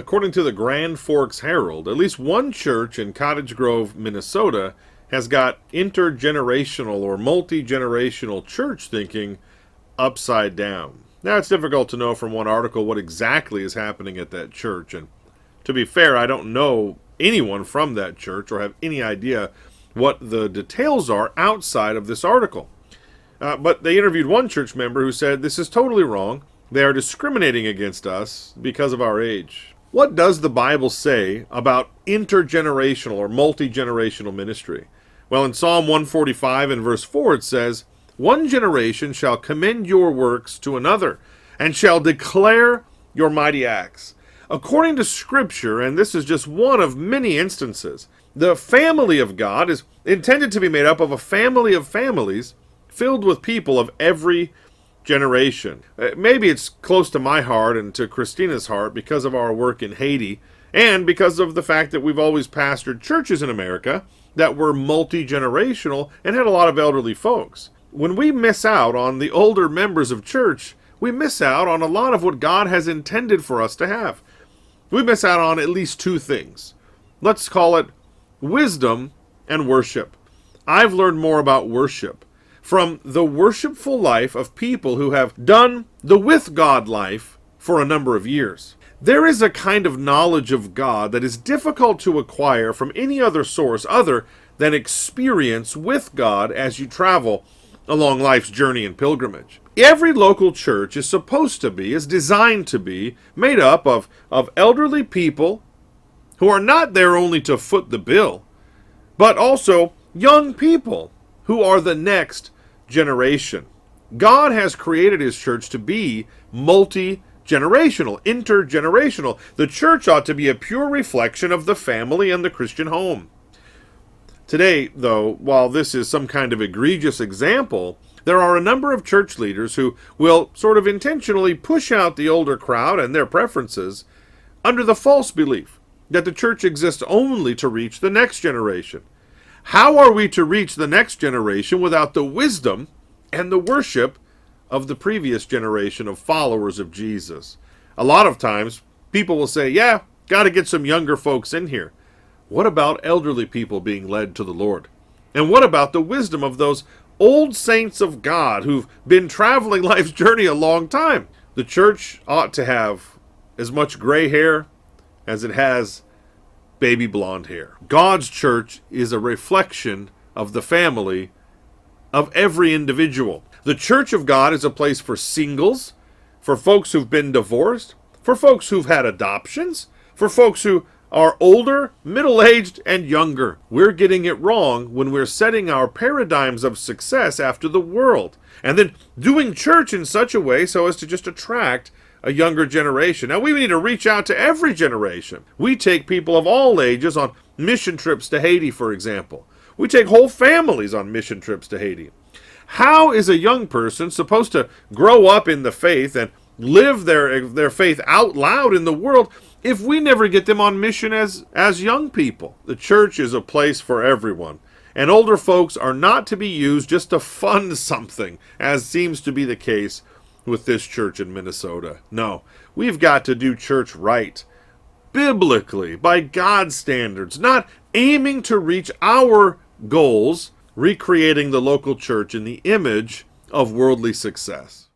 According to the Grand Forks Herald, at least one church in Cottage Grove, Minnesota, has got intergenerational or multi-generational church thinking upside down. Now, it's difficult to know from one article what exactly is happening at that church, and to be fair, I don't know anyone from that church or have any idea what the details are outside of this article. But they interviewed one church member who said, "This is totally wrong. They are discriminating against us because of our age." What does the Bible say about intergenerational or multi-generational ministry? Well, in Psalm 145 and verse 4 it says, "One generation shall commend your works to another, and shall declare your mighty acts." According to Scripture, and this is just one of many instances, the family of God is intended to be made up of a family of families filled with people of every generation. Maybe it's close to my heart and to Christina's heart because of our work in Haiti, and because of the fact that we've always pastored churches in America that were multi-generational and had a lot of elderly folks. When we miss out on the older members of church, we miss out on a lot of what God has intended for us to have. We miss out on at least two things. Let's call it wisdom and worship. I've learned more about worship from the worshipful life of people who have done the with God life for a number of years. There is a kind of knowledge of God that is difficult to acquire from any other source other than experience with God as you travel along life's journey and pilgrimage. Every local church is supposed to be, is designed to be, made up of elderly people who are not there only to foot the bill, but also young people who are the next generation. God has created his church to be multi-generational, intergenerational. The church ought to be a pure reflection of the family and the Christian home. Today, though, while this is some kind of egregious example, there are a number of church leaders who will sort of intentionally push out the older crowd and their preferences under the false belief that the church exists only to reach the next generation. How are we to reach the next generation without the wisdom and the worship of the previous generation of followers of Jesus? A lot of times, people will say, yeah, got to get some younger folks in here. What about elderly people being led to the Lord? And what about the wisdom of those old saints of God who've been traveling life's journey a long time? The church ought to have as much gray hair as it has baby blonde hair. God's church is a reflection of the family of every individual. The church of God is a place for singles, for folks who've been divorced, for folks who've had adoptions, for folks who are older, middle-aged, and younger. We're getting it wrong when we're setting our paradigms of success after the world, and then doing church in such a way so as to just attract a younger generation. Now, we need to reach out to every generation. We take people of all ages on mission trips to Haiti, for example. We take whole families on mission trips to Haiti. How is a young person supposed to grow up in the faith and live their faith out loud in the world if we never get them on mission as young people? The church is a place for everyone. And older folks are not to be used just to fund something, as seems to be the case with this church in Minnesota. No, we've got to do church right, biblically, by God's standards, not aiming to reach our goals, recreating the local church in the image of worldly success.